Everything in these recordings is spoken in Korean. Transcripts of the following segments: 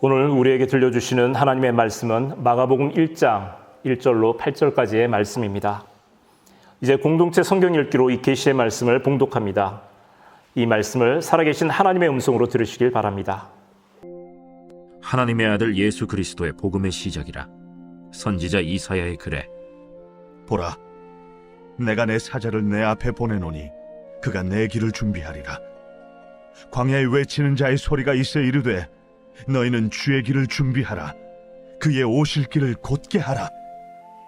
오늘 우리에게 들려주시는 하나님의 말씀은 마가복음 1장 1절로 8절까지의 말씀입니다. 이제 공동체 성경 읽기로 이 계시의 말씀을 봉독합니다. 이 말씀을 살아계신 하나님의 음성으로 들으시길 바랍니다. 하나님의 아들 예수 그리스도의 복음의 시작이라. 선지자 이사야의 글에 보라, 내가 내 사자를 내 앞에 보내노니 그가 내 길을 준비하리라. 광야에 외치는 자의 소리가 있어 이르되 너희는 주의 길을 준비하라. 그의 오실 길을 곧게 하라.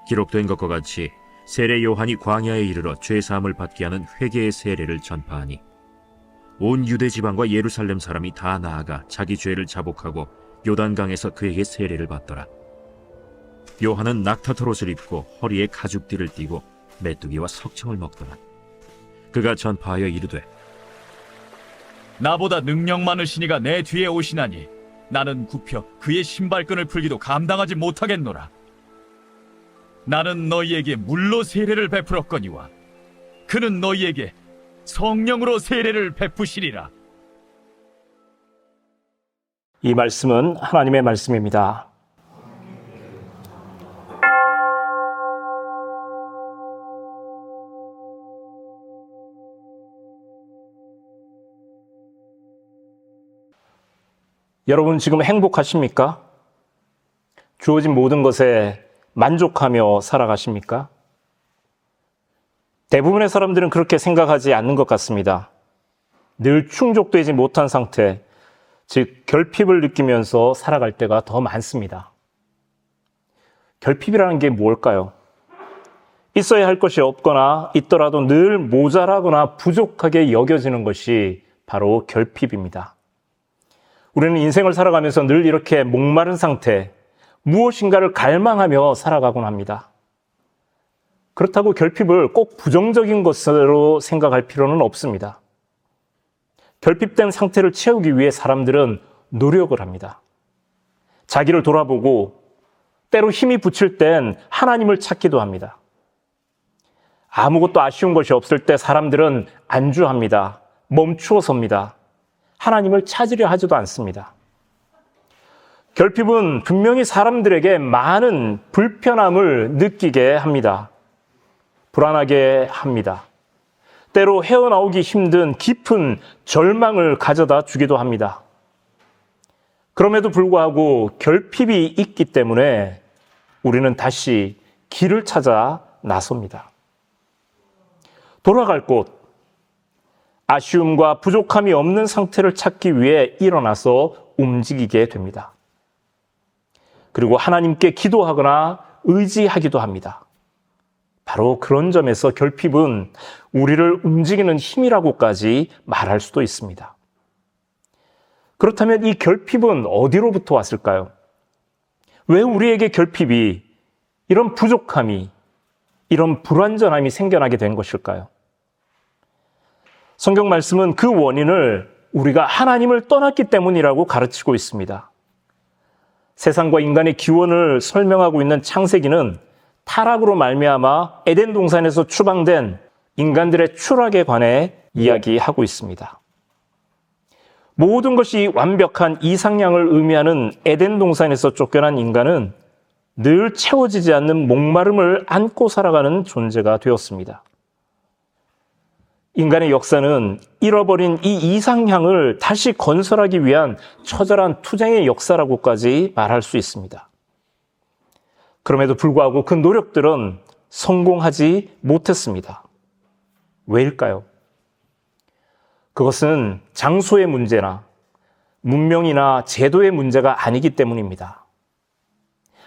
기록된 것과 같이 세례 요한이 광야에 이르러 죄 사함을 받게 하는 회개의 세례를 전파하니 온 유대 지방과 예루살렘 사람이 다 나아가 자기 죄를 자복하고 요단강에서 그에게 세례를 받더라. 요한은 낙타털 옷을 입고 허리에 가죽띠를 띠고 메뚜기와 석청을 먹더라. 그가 전파하여 이르되 나보다 능력 많으신 이가 내 뒤에 오시나니 나는 굽혀 그의 신발끈을 풀기도 감당하지 못하겠노라. 나는 너희에게 물로 세례를 베풀었거니와 그는 너희에게 성령으로 세례를 베푸시리라. 이 말씀은 하나님의 말씀입니다. 여러분 지금 행복하십니까? 주어진 모든 것에 만족하며 살아가십니까? 대부분의 사람들은 그렇게 생각하지 않는 것 같습니다. 늘 충족되지 못한 상태, 즉 결핍을 느끼면서 살아갈 때가 더 많습니다. 결핍이라는 게 뭘까요? 있어야 할 것이 없거나 있더라도 늘 모자라거나 부족하게 여겨지는 것이 바로 결핍입니다. 우리는 인생을 살아가면서 늘 이렇게 목마른 상태, 무엇인가를 갈망하며 살아가곤 합니다. 그렇다고 결핍을 꼭 부정적인 것으로 생각할 필요는 없습니다. 결핍된 상태를 채우기 위해 사람들은 노력을 합니다. 자기를 돌아보고 때로 힘이 붙일 땐 하나님을 찾기도 합니다. 아무것도 아쉬운 것이 없을 때 사람들은 안주합니다. 멈추어 섭니다. 하나님을 찾으려 하지도 않습니다. 결핍은 분명히 사람들에게 많은 불편함을 느끼게 합니다. 불안하게 합니다. 때로 헤어나오기 힘든 깊은 절망을 가져다 주기도 합니다. 그럼에도 불구하고 결핍이 있기 때문에 우리는 다시 길을 찾아 나섭니다. 돌아갈 곳, 아쉬움과 부족함이 없는 상태를 찾기 위해 일어나서 움직이게 됩니다. 그리고 하나님께 기도하거나 의지하기도 합니다. 바로 그런 점에서 결핍은 우리를 움직이는 힘이라고까지 말할 수도 있습니다. 그렇다면 이 결핍은 어디로부터 왔을까요? 왜 우리에게 결핍이, 이런 부족함이, 이런 불완전함이 생겨나게 된 것일까요? 성경 말씀은 그 원인을 우리가 하나님을 떠났기 때문이라고 가르치고 있습니다. 세상과 인간의 기원을 설명하고 있는 창세기는 타락으로 말미암아 에덴 동산에서 추방된 인간들의 추락에 관해 이야기하고 있습니다. 모든 것이 완벽한 이상향을 의미하는 에덴 동산에서 쫓겨난 인간은 늘 채워지지 않는 목마름을 안고 살아가는 존재가 되었습니다. 인간의 역사는 잃어버린 이 이상향을 다시 건설하기 위한 처절한 투쟁의 역사라고까지 말할 수 있습니다. 그럼에도 불구하고 그 노력들은 성공하지 못했습니다. 왜일까요? 그것은 장소의 문제나 문명이나 제도의 문제가 아니기 때문입니다.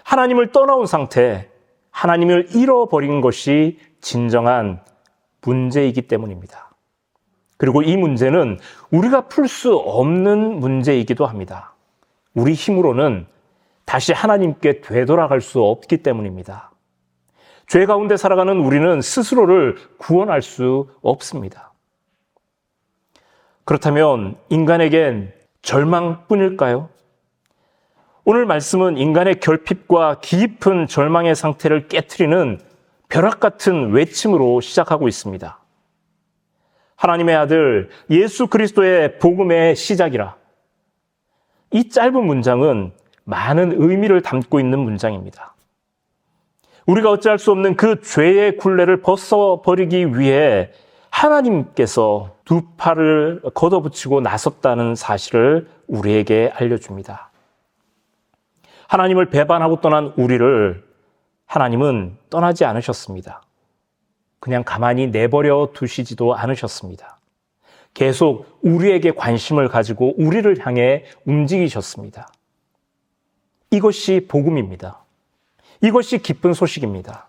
하나님을 떠나온 상태, 하나님을 잃어버린 것이 진정한 문제이기 때문입니다. 그리고 이 문제는 우리가 풀 수 없는 문제이기도 합니다. 우리 힘으로는 다시 하나님께 되돌아갈 수 없기 때문입니다. 죄 가운데 살아가는 우리는 스스로를 구원할 수 없습니다. 그렇다면 인간에겐 절망뿐일까요? 오늘 말씀은 인간의 결핍과 깊은 절망의 상태를 깨트리는 벼락 같은 외침으로 시작하고 있습니다. 하나님의 아들 예수 그리스도의 복음의 시작이라. 이 짧은 문장은 많은 의미를 담고 있는 문장입니다. 우리가 어찌할 수 없는 그 죄의 굴레를 벗어버리기 위해 하나님께서 두 팔을 걷어붙이고 나섰다는 사실을 우리에게 알려줍니다. 하나님을 배반하고 떠난 우리를 하나님은 떠나지 않으셨습니다. 그냥 가만히 내버려 두시지도 않으셨습니다. 계속 우리에게 관심을 가지고 우리를 향해 움직이셨습니다. 이것이 복음입니다. 이것이 기쁜 소식입니다.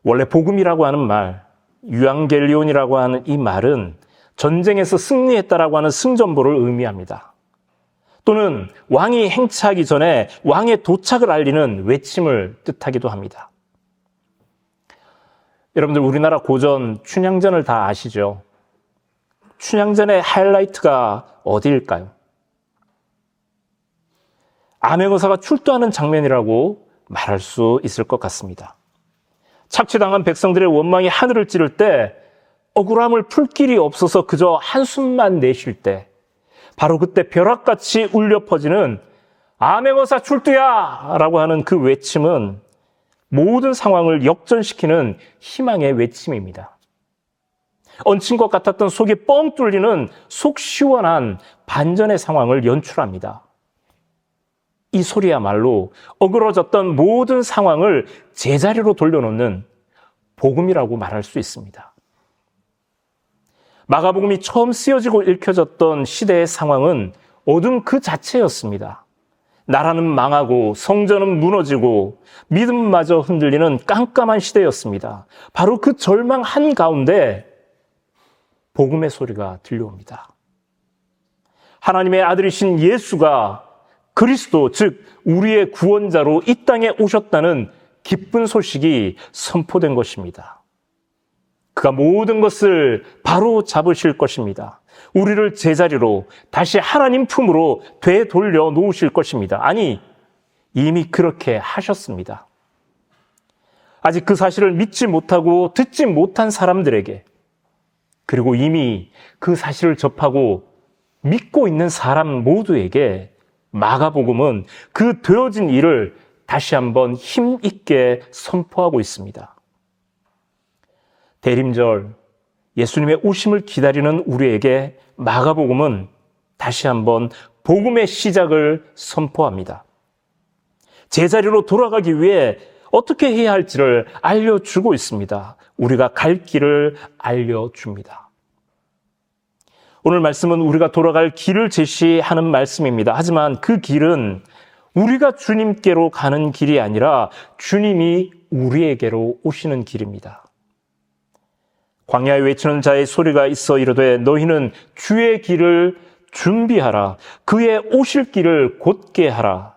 원래 복음이라고 하는 말, 유앙겔리온이라고 하는 이 말은 전쟁에서 승리했다라고 하는 승전보를 의미합니다. 또는 왕이 행차하기 전에 왕의 도착을 알리는 외침을 뜻하기도 합니다. 여러분들 우리나라 고전 춘향전을 다 아시죠? 춘향전의 하이라이트가 어디일까요? 암행어사가 출두하는 장면이라고 말할 수 있을 것 같습니다. 착취당한 백성들의 원망이 하늘을 찌를 때 억울함을 풀 길이 없어서 그저 한숨만 내쉴 때 바로 그때 벼락같이 울려 퍼지는 암행어사 출두야! 라고 하는 그 외침은 모든 상황을 역전시키는 희망의 외침입니다. 얹힌 것 같았던 속이 뻥 뚫리는 속 시원한 반전의 상황을 연출합니다. 이 소리야말로 어그러졌던 모든 상황을 제자리로 돌려놓는 복음이라고 말할 수 있습니다. 마가복음이 처음 쓰여지고 읽혀졌던 시대의 상황은 어둠 그 자체였습니다. 나라는 망하고 성전은 무너지고 믿음마저 흔들리는 깜깜한 시대였습니다. 바로 그 절망 한가운데 복음의 소리가 들려옵니다. 하나님의 아들이신 예수가 그리스도, 즉 우리의 구원자로 이 땅에 오셨다는 기쁜 소식이 선포된 것입니다. 그가 모든 것을 바로 잡으실 것입니다. 우리를 제자리로 다시 하나님 품으로 되돌려 놓으실 것입니다. 아니, 이미 그렇게 하셨습니다. 아직 그 사실을 믿지 못하고 듣지 못한 사람들에게, 그리고 이미 그 사실을 접하고 믿고 있는 사람 모두에게 마가복음은 그 되어진 일을 다시 한번 힘있게 선포하고 있습니다. 대림절, 예수님의 오심을 기다리는 우리에게 마가복음은 다시 한번 복음의 시작을 선포합니다. 제자리로 돌아가기 위해 어떻게 해야 할지를 알려주고 있습니다. 우리가 갈 길을 알려줍니다. 오늘 말씀은 우리가 돌아갈 길을 제시하는 말씀입니다. 하지만 그 길은 우리가 주님께로 가는 길이 아니라 주님이 우리에게로 오시는 길입니다. 광야에 외치는 자의 소리가 있어 이르되 너희는 주의 길을 준비하라. 그의 오실 길을 곧게 하라.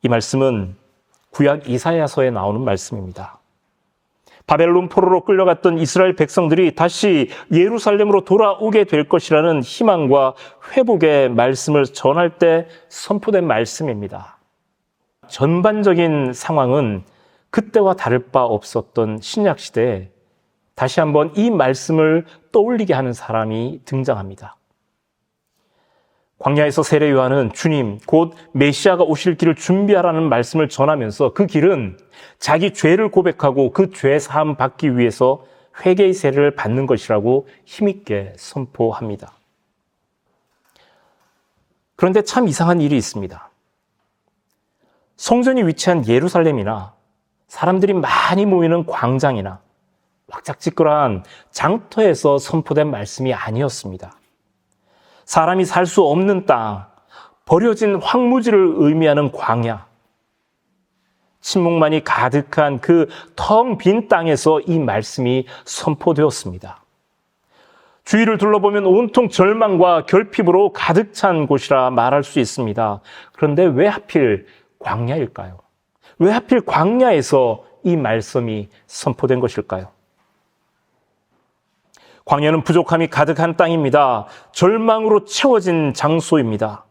이 말씀은 구약 이사야서에 나오는 말씀입니다. 바벨론 포로로 끌려갔던 이스라엘 백성들이 다시 예루살렘으로 돌아오게 될 것이라는 희망과 회복의 말씀을 전할 때 선포된 말씀입니다. 전반적인 상황은 그때와 다를 바 없었던 신약 시대에 다시 한번 이 말씀을 떠올리게 하는 사람이 등장합니다. 광야에서 세례 요한은 주님, 곧 메시아가 오실 길을 준비하라는 말씀을 전하면서 그 길은 자기 죄를 고백하고 그 죄 사함 받기 위해서 회개의 세례를 받는 것이라고 힘있게 선포합니다. 그런데 참 이상한 일이 있습니다. 성전이 위치한 예루살렘이나 사람들이 많이 모이는 광장이나 왁작지껄한 장터에서 선포된 말씀이 아니었습니다. 사람이 살 수 없는 땅, 버려진 황무지를 의미하는 광야, 침묵만이 가득한 그 텅 빈 땅에서 이 말씀이 선포되었습니다. 주위를 둘러보면 온통 절망과 결핍으로 가득 찬 곳이라 말할 수 있습니다. 그런데 왜 하필 광야일까요? 왜 하필 광야에서 이 말씀이 선포된 것일까요? 광야는 부족함이 가득한 땅입니다. 절망으로 채워진 장소입니다.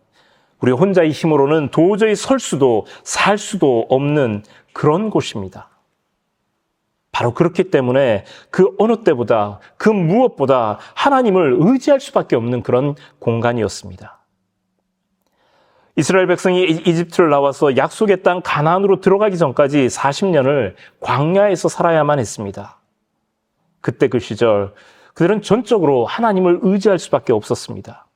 우리 혼자의 힘으로는 도저히 설 수도 살 수도 없는 그런 곳입니다. 바로 그렇기 때문에 그 어느 때보다 그 무엇보다 하나님을 의지할 수밖에 없는 그런 공간이었습니다. 이스라엘 백성이 이집트를 나와서 약속의 땅 가나안으로 들어가기 전까지 40년을 광야에서 살아야만 했습니다. 그때 그 시절 그들은 전적으로 하나님을 의지할 수밖에 없었습니다.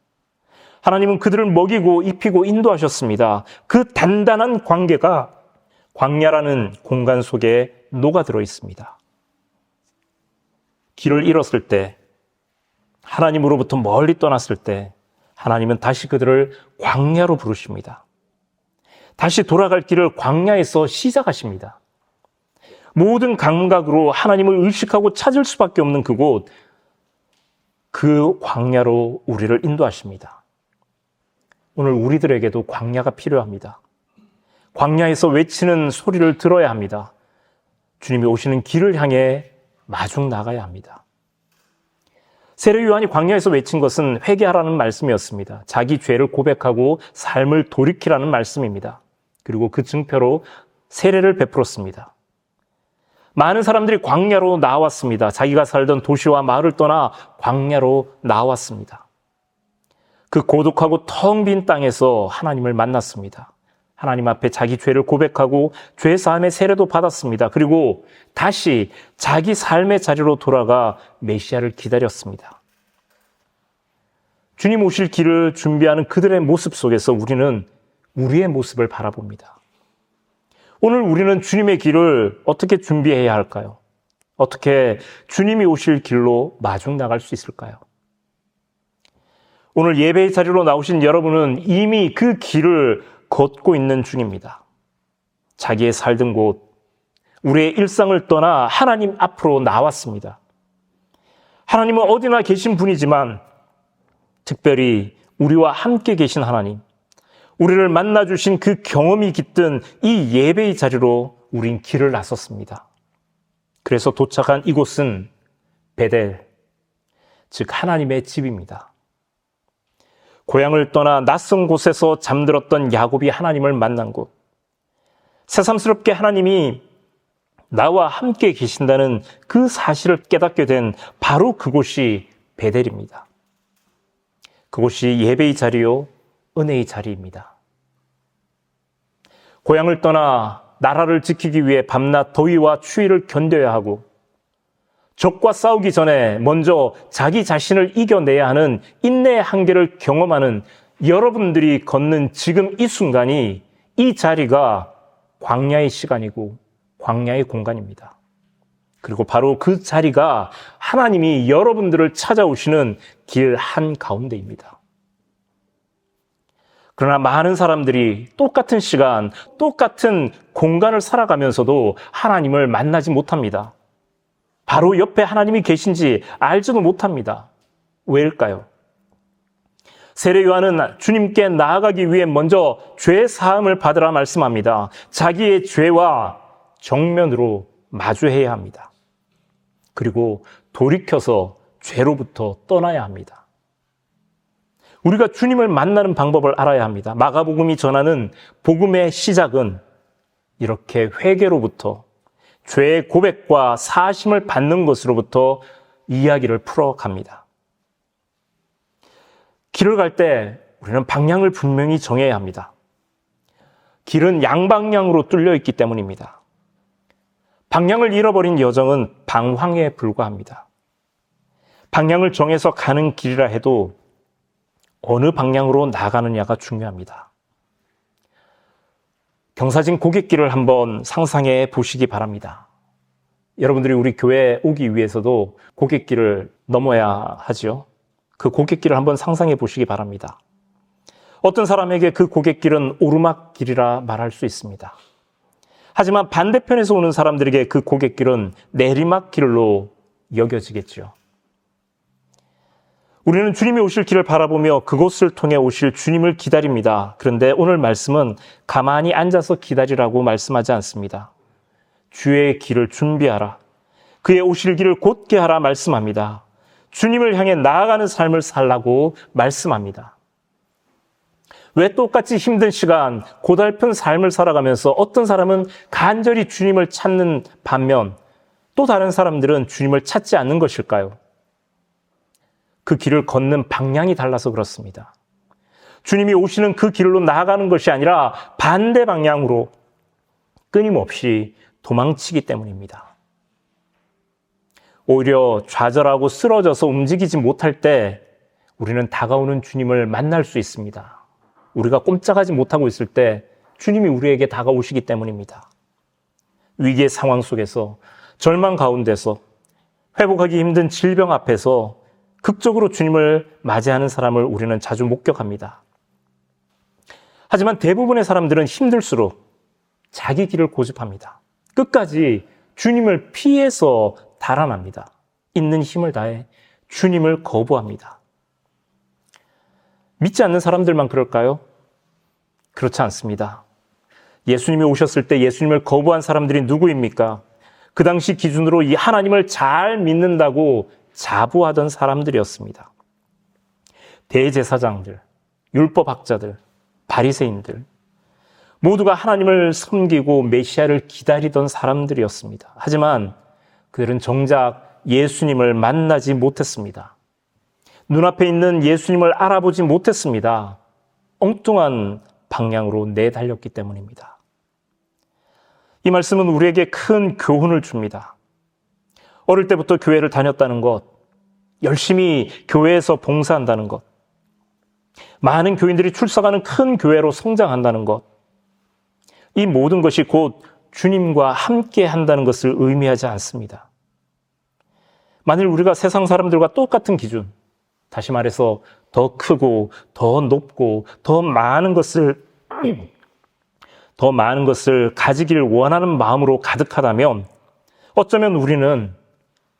하나님은 그들을 먹이고 입히고 인도하셨습니다. 그 단단한 관계가 광야라는 공간 속에 녹아들어 있습니다. 길을 잃었을 때, 하나님으로부터 멀리 떠났을 때 하나님은 다시 그들을 광야로 부르십니다. 다시 돌아갈 길을 광야에서 시작하십니다. 모든 감각으로 하나님을 의식하고 찾을 수밖에 없는 그곳, 그 광야로 우리를 인도하십니다. 오늘 우리들에게도 광야가 필요합니다. 광야에서 외치는 소리를 들어야 합니다. 주님이 오시는 길을 향해 마중 나가야 합니다. 세례 요한이 광야에서 외친 것은 회개하라는 말씀이었습니다. 자기 죄를 고백하고 삶을 돌이키라는 말씀입니다. 그리고 그 증표로 세례를 베풀었습니다. 많은 사람들이 광야로 나왔습니다. 자기가 살던 도시와 마을을 떠나 광야로 나왔습니다. 그 고독하고 텅 빈 땅에서 하나님을 만났습니다. 하나님 앞에 자기 죄를 고백하고 죄 사함의 세례도 받았습니다. 그리고 다시 자기 삶의 자리로 돌아가 메시아를 기다렸습니다. 주님 오실 길을 준비하는 그들의 모습 속에서 우리는 우리의 모습을 바라봅니다. 오늘 우리는 주님의 길을 어떻게 준비해야 할까요? 어떻게 주님이 오실 길로 마중 나갈 수 있을까요? 오늘 예배의 자리로 나오신 여러분은 이미 그 길을 걷고 있는 중입니다. 자기의 살던 곳, 우리의 일상을 떠나 하나님 앞으로 나왔습니다. 하나님은 어디나 계신 분이지만 특별히 우리와 함께 계신 하나님, 우리를 만나주신 그 경험이 깃든 이 예배의 자리로 우린 길을 나섰습니다. 그래서 도착한 이곳은 베델, 즉 하나님의 집입니다. 고향을 떠나 낯선 곳에서 잠들었던 야곱이 하나님을 만난 곳, 새삼스럽게 하나님이 나와 함께 계신다는 그 사실을 깨닫게 된 바로 그곳이 베델입니다. 그곳이 예배의 자리요, 은혜의 자리입니다. 고향을 떠나 나라를 지키기 위해 밤낮 더위와 추위를 견뎌야 하고 적과 싸우기 전에 먼저 자기 자신을 이겨내야 하는 인내의 한계를 경험하는 여러분들이 걷는 지금 이 순간이, 이 자리가 광야의 시간이고 광야의 공간입니다. 그리고 바로 그 자리가 하나님이 여러분들을 찾아오시는 길 한가운데입니다. 그러나 많은 사람들이 똑같은 시간, 똑같은 공간을 살아가면서도 하나님을 만나지 못합니다. 바로 옆에 하나님이 계신지 알지도 못합니다. 왜일까요? 세례 요한은 주님께 나아가기 위해 먼저 죄 사함을 받으라 말씀합니다. 자기의 죄와 정면으로 마주해야 합니다. 그리고 돌이켜서 죄로부터 떠나야 합니다. 우리가 주님을 만나는 방법을 알아야 합니다. 마가복음이 전하는 복음의 시작은 이렇게 회개로부터, 죄의 고백과 사심을 받는 것으로부터 이야기를 풀어갑니다. 길을 갈 때 우리는 방향을 분명히 정해야 합니다. 길은 양방향으로 뚫려 있기 때문입니다. 방향을 잃어버린 여정은 방황에 불과합니다. 방향을 정해서 가는 길이라 해도 어느 방향으로 나가느냐가 중요합니다. 경사진 고갯길을 한번 상상해 보시기 바랍니다. 여러분들이 우리 교회에 오기 위해서도 고갯길을 넘어야 하죠. 그 고갯길을 한번 상상해 보시기 바랍니다. 어떤 사람에게 그 고갯길은 오르막길이라 말할 수 있습니다. 하지만 반대편에서 오는 사람들에게 그 고갯길은 내리막길로 여겨지겠죠. 우리는 주님이 오실 길을 바라보며 그곳을 통해 오실 주님을 기다립니다. 그런데 오늘 말씀은 가만히 앉아서 기다리라고 말씀하지 않습니다. 주의 길을 준비하라. 그의 오실 길을 곧게 하라 말씀합니다. 주님을 향해 나아가는 삶을 살라고 말씀합니다. 왜 똑같이 힘든 시간, 고달픈 삶을 살아가면서 어떤 사람은 간절히 주님을 찾는 반면 또 다른 사람들은 주님을 찾지 않는 것일까요? 그 길을 걷는 방향이 달라서 그렇습니다. 주님이 오시는 그 길로 나아가는 것이 아니라 반대 방향으로 끊임없이 도망치기 때문입니다. 오히려 좌절하고 쓰러져서 움직이지 못할 때 우리는 다가오는 주님을 만날 수 있습니다. 우리가 꼼짝하지 못하고 있을 때 주님이 우리에게 다가오시기 때문입니다. 위기의 상황 속에서, 절망 가운데서, 회복하기 힘든 질병 앞에서 극적으로 주님을 맞이하는 사람을 우리는 자주 목격합니다. 하지만 대부분의 사람들은 힘들수록 자기 길을 고집합니다. 끝까지 주님을 피해서 달아납니다. 있는 힘을 다해 주님을 거부합니다. 믿지 않는 사람들만 그럴까요? 그렇지 않습니다. 예수님이 오셨을 때 예수님을 거부한 사람들이 누구입니까? 그 당시 기준으로 이 하나님을 잘 믿는다고 자부하던 사람들이었습니다. 대제사장들, 율법학자들, 바리새인들, 모두가 하나님을 섬기고 메시아를 기다리던 사람들이었습니다. 하지만 그들은 정작 예수님을 만나지 못했습니다. 눈앞에 있는 예수님을 알아보지 못했습니다. 엉뚱한 방향으로 내달렸기 때문입니다. 이 말씀은 우리에게 큰 교훈을 줍니다. 어릴 때부터 교회를 다녔다는 것, 열심히 교회에서 봉사한다는 것, 많은 교인들이 출석하는 큰 교회로 성장한다는 것, 이 모든 것이 곧 주님과 함께 한다는 것을 의미하지 않습니다. 만일 우리가 세상 사람들과 똑같은 기준, 다시 말해서 더 크고 더 높고 더 많은 것을 가지기를 원하는 마음으로 가득하다면 어쩌면 우리는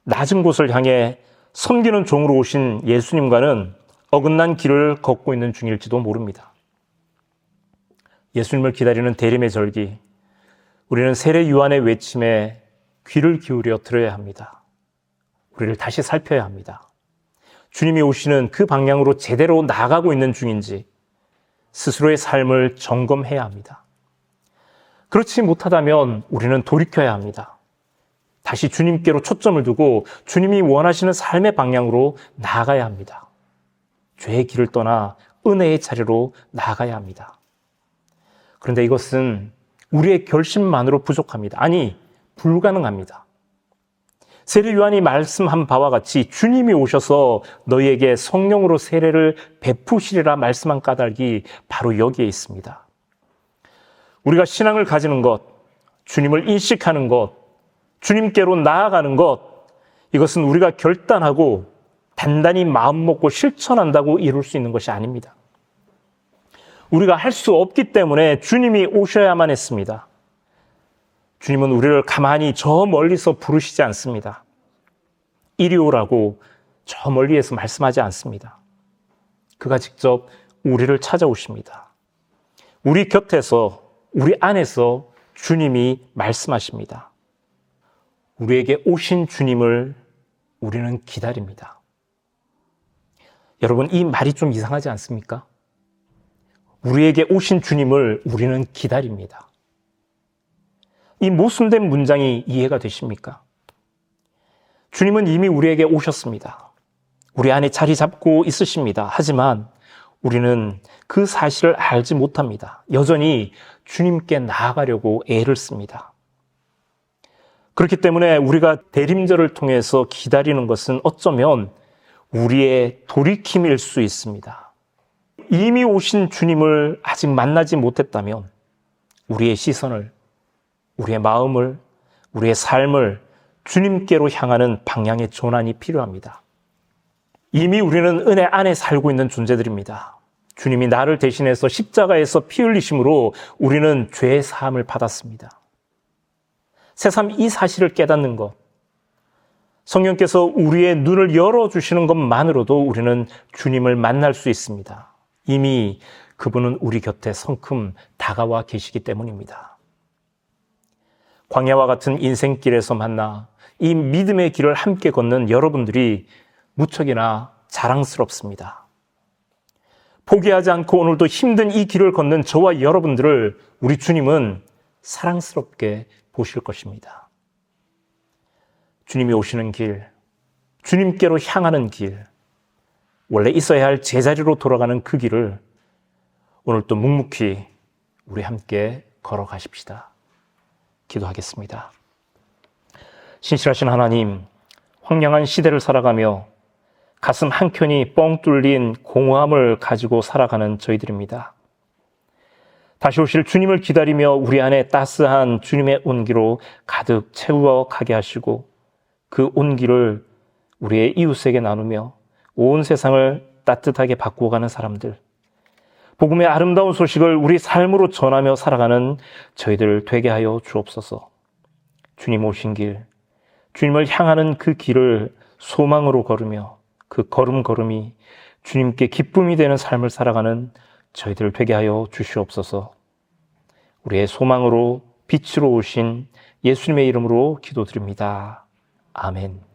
낮은 곳을 향해 섬기는 종으로 오신 예수님과는 어긋난 길을 걷고 있는 중일지도 모릅니다. 예수님을 기다리는 대림의 절기, 우리는 세례 요한의 외침에 귀를 기울여 들어야 합니다. 우리를 다시 살펴야 합니다. 주님이 오시는 그 방향으로 제대로 나아가고 있는 중인지 스스로의 삶을 점검해야 합니다. 그렇지 못하다면 우리는 돌이켜야 합니다. 다시 주님께로 초점을 두고 주님이 원하시는 삶의 방향으로 나아가야 합니다. 죄의 길을 떠나 은혜의 자리로 나아가야 합니다. 그런데 이것은 우리의 결심만으로 부족합니다. 아니, 불가능합니다. 세례 요한이 말씀한 바와 같이 주님이 오셔서 너희에게 성령으로 세례를 베푸시리라 말씀한 까닭이 바로 여기에 있습니다. 우리가 신앙을 가지는 것, 주님을 인식하는 것, 주님께로 나아가는 것, 이것은 우리가 결단하고 단단히 마음 먹고 실천한다고 이룰 수 있는 것이 아닙니다. 우리가 할 수 없기 때문에 주님이 오셔야만 했습니다. 주님은 우리를 가만히 저 멀리서 부르시지 않습니다. 이리 오라고 저 멀리에서 말씀하지 않습니다. 그가 직접 우리를 찾아오십니다. 우리 곁에서, 우리 안에서 주님이 말씀하십니다. 우리에게 오신 주님을 우리는 기다립니다. 여러분, 이 말이 좀 이상하지 않습니까? 우리에게 오신 주님을 우리는 기다립니다. 이 모순된 문장이 이해가 되십니까? 주님은 이미 우리에게 오셨습니다. 우리 안에 자리 잡고 있으십니다. 하지만 우리는 그 사실을 알지 못합니다. 여전히 주님께 나아가려고 애를 씁니다. 그렇기 때문에 우리가 대림절을 통해서 기다리는 것은 어쩌면 우리의 돌이킴일 수 있습니다. 이미 오신 주님을 아직 만나지 못했다면 우리의 시선을, 우리의 마음을, 우리의 삶을 주님께로 향하는 방향의 전환이 필요합니다. 이미 우리는 은혜 안에 살고 있는 존재들입니다. 주님이 나를 대신해서 십자가에서 피 흘리심으로 우리는 죄의 사함을 받았습니다. 새삼 이 사실을 깨닫는 것, 성령께서 우리의 눈을 열어주시는 것만으로도 우리는 주님을 만날 수 있습니다. 이미 그분은 우리 곁에 성큼 다가와 계시기 때문입니다. 광야와 같은 인생길에서 만나 이 믿음의 길을 함께 걷는 여러분들이 무척이나 자랑스럽습니다. 포기하지 않고 오늘도 힘든 이 길을 걷는 저와 여러분들을 우리 주님은 사랑스럽게 보실 것입니다. 주님이 오시는 길, 주님께로 향하는 길, 원래 있어야 할 제자리로 돌아가는 그 길을 오늘 또 묵묵히 우리 함께 걸어가십시다. 기도하겠습니다. 신실하신 하나님, 황량한 시대를 살아가며 가슴 한켠이 뻥 뚫린 공허함을 가지고 살아가는 저희들입니다. 다시 오실 주님을 기다리며 우리 안에 따스한 주님의 온기로 가득 채워가게 하시고 그 온기를 우리의 이웃에게 나누며 온 세상을 따뜻하게 바꾸어가는 사람들, 복음의 아름다운 소식을 우리 삶으로 전하며 살아가는 저희들 되게 하여 주옵소서. 주님 오신 길, 주님을 향하는 그 길을 소망으로 걸으며 그 걸음걸음이 주님께 기쁨이 되는 삶을 살아가는 저희들 되게 하여 주시옵소서. 우리의 소망으로 빛으로 오신 예수님의 이름으로 기도드립니다. 아멘.